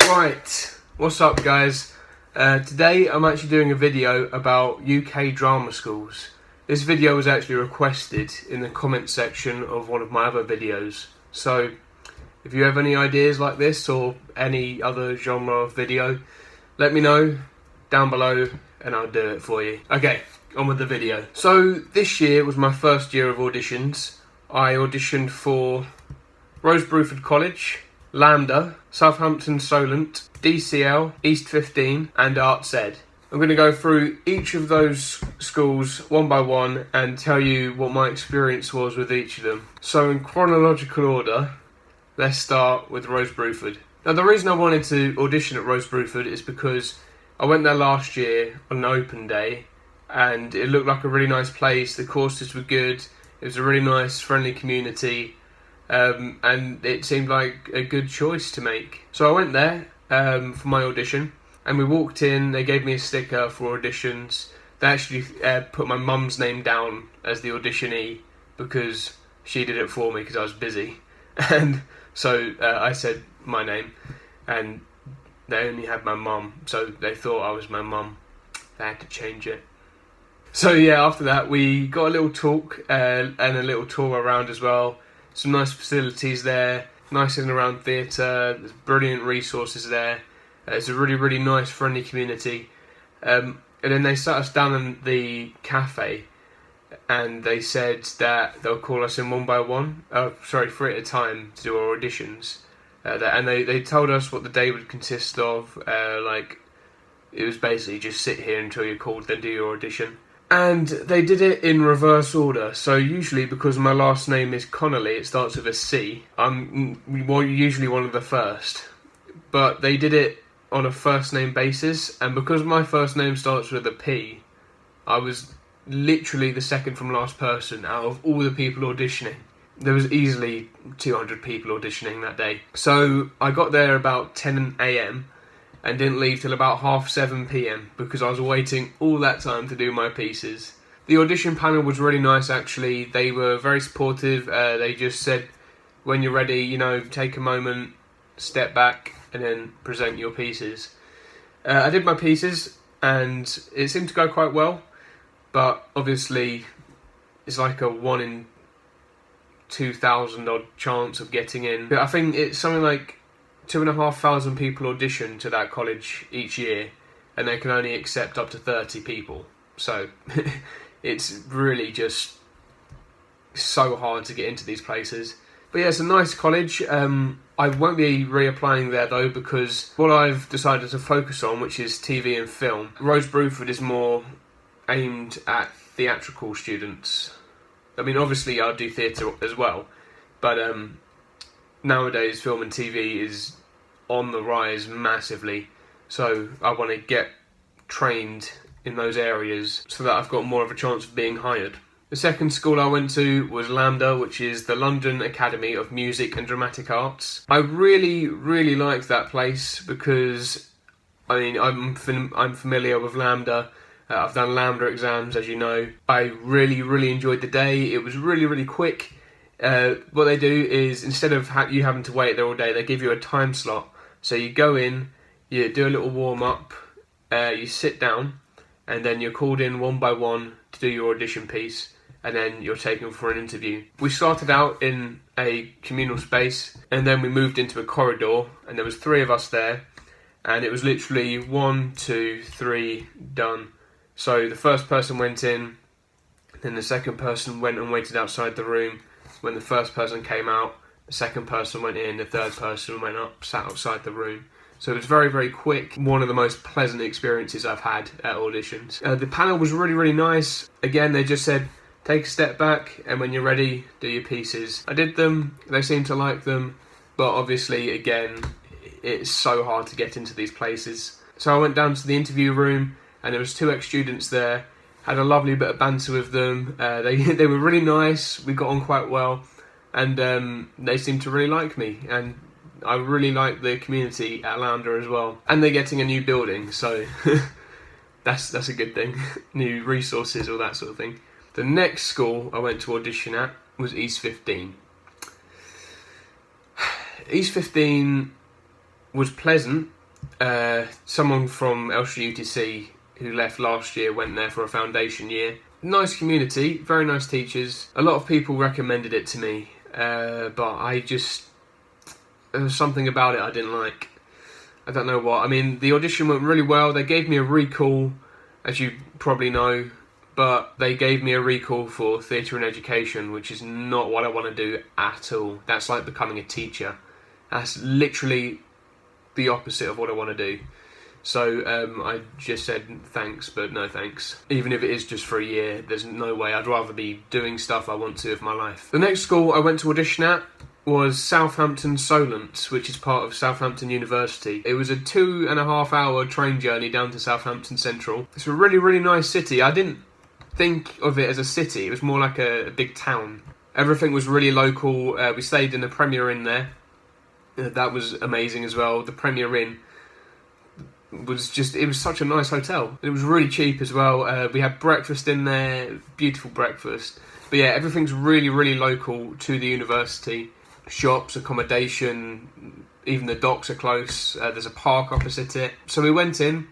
Right, what's up guys? Today I'm actually doing a video about UK drama schools. This video was actually requested in the comment section of one of my other videos. So if you have any ideas like this or any other genre of video, let me know down below and I'll do it for you. Okay, on with the video. So this year was my first year of auditions. I auditioned for Bruford College, LAMDA, Southampton Solent, DCL, East 15 and Artsed. I'm going to go through each of those schools one by one and tell you what my experience was with each of them. So in chronological order, let's start with Bruford. Now the reason I wanted to audition at Bruford is because I went there last year on an open day and it looked like a really nice place, the courses were good, it was a really nice friendly community. And it seemed like a good choice to make. So I went there for my audition and we walked in, they gave me a sticker for auditions. They actually put my mum's name down as the auditionee because she did it for me because I was busy. And so I said my name and they only had my mum, so they thought I was my mum. They had to change it. So yeah, after that we got a little talk and a little tour around as well. Some nice facilities there, nice in and around theatre, there's brilliant resources there. It's a really nice friendly community. And then they sat us down in the cafe and they said that they'll call us in one by one, three at a time to do our auditions. And they told us what the day would consist of, like it was basically just sit here until you're called, then do your audition. And they did it in reverse order, so usually because my last name is Connolly, it starts with a C, I'm usually one of the first. But they did it on a first name basis, and because my first name starts with a P, I was literally the second from last person out of all the people auditioning. There was easily 200 people auditioning that day. So I got there about 10 AM. And didn't leave till about 7:30 PM because I was waiting all that time to do my pieces. The audition panel was really nice actually. They were very supportive. They just said, when you're ready, you know, take a moment, step back and then present your pieces. I did my pieces and it seemed to go quite well, but obviously it's like a 1 in 2,000 odd chance of getting in. But I think it's something like 2,500 people audition to that college each year and they can only accept up to 30 people, so it's really just so hard to get into these places. But yeah, it's a nice college. I won't be reapplying there though because what I've decided to focus on, which is TV and film. Bruford is more aimed at theatrical students. I mean obviously I'll do theatre as well, but nowadays film and TV is on the rise massively, so I want to get trained in those areas so that I've got more of a chance of being hired. The second school I went to was LAMDA, which is the London Academy of Music and Dramatic Arts. I really liked that place because I mean I'm familiar with LAMDA. I've done LAMDA exams, as you know. I really enjoyed the day. It was really quick. What they do is, instead of you having to wait there all day, they give you a time slot. So you go in, you do a little warm-up, you sit down, and then you're called in one by one to do your audition piece, and then you're taken for an interview. We started out in a communal space, and then we moved into a corridor, and there was 3 of us there, and it was literally 1, 2, 3, done. So the first person went in, then the second person went and waited outside the room. When the first person came out, the second person went in, the third person went up, sat outside the room. So it was very quick. One of the most pleasant experiences I've had at auditions. The panel was really nice. Again, they just said, take a step back and when you're ready, do your pieces. I did them, they seemed to like them, but obviously, again, it's so hard to get into these places. So I went down to the interview room and there was 2 ex-students there. Had a lovely bit of banter with them. They were really nice. We got on quite well, and they seemed to really like me. And I really like the community at LAMDA as well. And they're getting a new building, so that's a good thing. New resources, all that sort of thing. The next school I went to audition at was East 15. East 15 was pleasant. Someone from UTC who left last year went there for a foundation year. Nice community, very nice teachers. A lot of people recommended it to me, but there was something about it I didn't like. I don't know what. I mean, the audition went really well. They gave me a recall, as you probably know, but they gave me a recall for theatre and education, which is not what I want to do at all. That's like becoming a teacher. That's literally the opposite of what I want to do. So I just said thanks, but no thanks. Even if it is just for a year, there's no way. I'd rather be doing stuff I want to with my life. The next school I went to audition at was Southampton Solent, which is part of Southampton University. It was a 2.5 hour train journey down to Southampton Central. It's a really, really nice city. I didn't think of it as a city. It was more like a big town. Everything was really local. We stayed in the Premier Inn there. That was amazing as well. The Premier Inn it was such a nice hotel. It was really cheap as well. We had breakfast in there, beautiful breakfast. But yeah, everything's really, really local to the university. Shops, accommodation, even the docks are close. There's a park opposite it. So we went in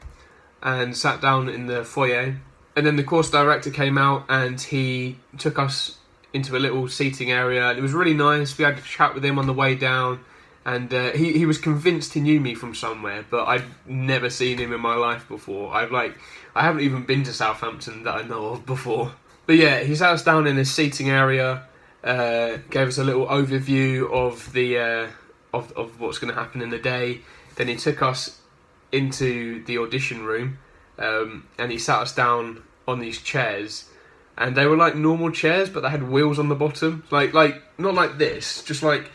and sat down in the foyer. And then the course director came out and he took us into a little seating area. It was really nice. We had a chat with him on the way down. And he was convinced he knew me from somewhere, but I'd never seen him in my life before. I haven't even been to Southampton that I know of before. But yeah, he sat us down in this seating area, gave us a little overview of the of what's going to happen in the day. Then he took us into the audition room, and he sat us down on these chairs, and they were like normal chairs, but they had wheels on the bottom, like not like this, just like,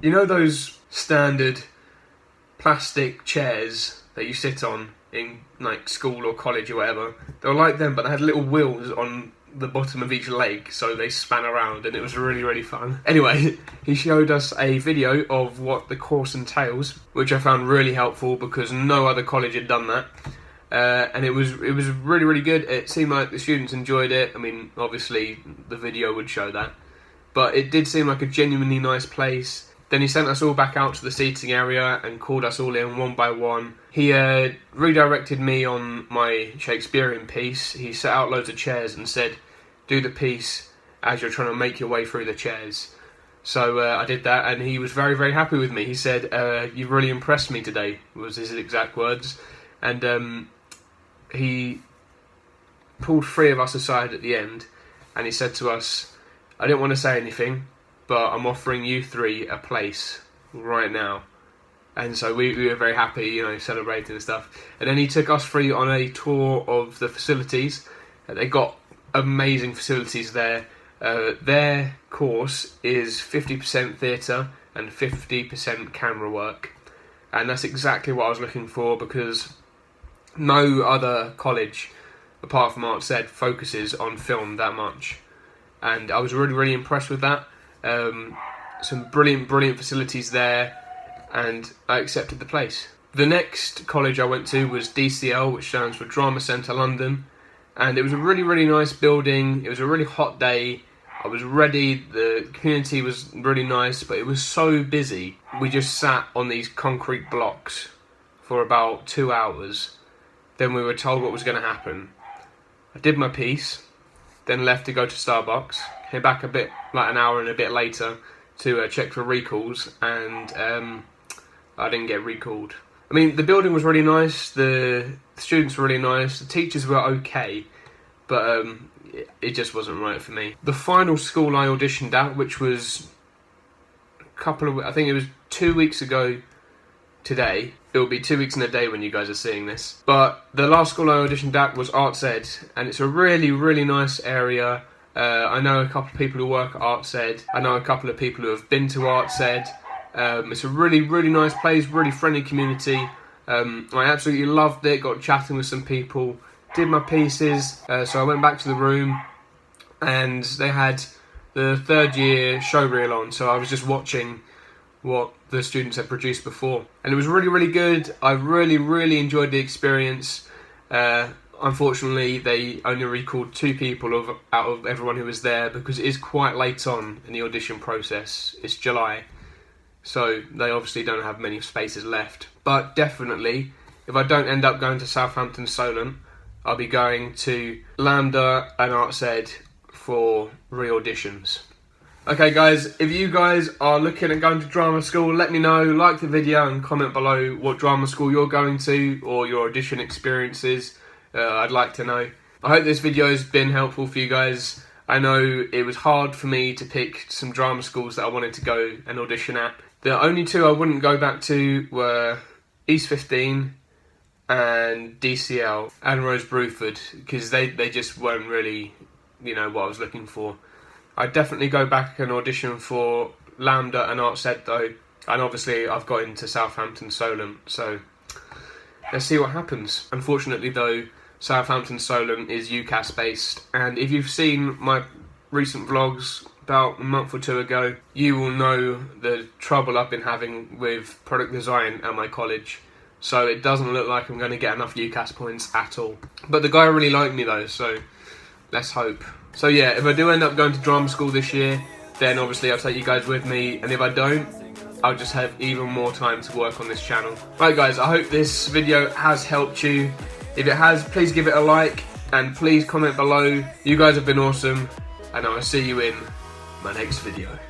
you know, those standard plastic chairs that you sit on in like school or college or whatever. They were like them, but they had little wheels on the bottom of each leg, so they span around, and it was really, really fun. Anyway, he showed us a video of what the course entails, which I found really helpful because no other college had done that. And it was really, really good. It seemed like the students enjoyed it. I mean, obviously the video would show that, but it did seem like a genuinely nice place. Then he sent us all back out to the seating area and called us all in one by one. He redirected me on my Shakespearean piece. He set out loads of chairs and said, do the piece as you're trying to make your way through the chairs. So I did that, and he was very, very happy with me. He said, you've really impressed me today, was his exact words. And he pulled 3 of us aside at the end, and he said to us, I didn't want to say anything, but I'm offering you 3 a place right now. And so we were very happy, you know, celebrating and stuff. And then he took us 3 on a tour of the facilities. They got amazing facilities there. Their course is 50% theatre and 50% camera work. And that's exactly what I was looking for, because no other college, apart from Artseducational, focuses on film that much. And I was really, really impressed with that. Some brilliant facilities there, and I accepted the place. The next college I went to was DCL, which stands for Drama Centre London, and it was a really, really nice building. It was a really hot day. I was ready. The community was really nice, but it was so busy. We just sat on these concrete blocks for about 2 hours. Then we were told what was going to happen. I did my piece, then left to go to Starbucks. Came back an hour and a bit later to check for recalls, and I didn't get recalled. I mean, the building was really nice, the students were really nice, the teachers were okay, but it just wasn't right for me. The final school I auditioned at, which was I think it was 2 weeks ago today. It will be 2 weeks in a day when you guys are seeing this. But the last school I auditioned at was Artseducational, and it's a really, really nice area. I know a couple of people who work at Artseducational. I know a couple of people who have been to Artseducational. It's a really, really nice place, really friendly community. I absolutely loved it, got chatting with some people, did my pieces. So I went back to the room, and they had the 3rd year showreel on, so I was just watching what the students had produced before. And it was really, really good. I really, really enjoyed the experience. Unfortunately, they only recalled 2 people out of everyone who was there, because it is quite late on in the audition process. It's July. so they obviously don't have many spaces left. But definitely, if I don't end up going to Southampton Solent, I'll be going to LAMDA and Artsed for re-auditions. Okay guys, if you guys are looking at going to drama school, let me know, like the video and comment below what drama school you're going to or your audition experiences. I'd like to know. I hope this video has been helpful for you guys. I know it was hard for me to pick some drama schools that I wanted to go and audition at. The only two I wouldn't go back to were East 15 and DCL and Rose Bruford, because they just weren't really, what I was looking for. I'd definitely go back and audition for LAMDA and Artsed though, and obviously I've got into Southampton Solent, so let's see what happens. Unfortunately though, Southampton Solent is UCAS based, and if you've seen my recent vlogs about a month or two ago, you will know the trouble I've been having with product design at my college. So it doesn't look like I'm going to get enough UCAS points at all. But the guy really liked me though, so let's hope. So yeah, if I do end up going to drama school this year, then obviously I'll take you guys with me, and if I don't, I'll just have even more time to work on this channel. Right guys, I hope this video has helped you. If it has, please give it a like, and please comment below. You guys have been awesome, and I will see you in my next video.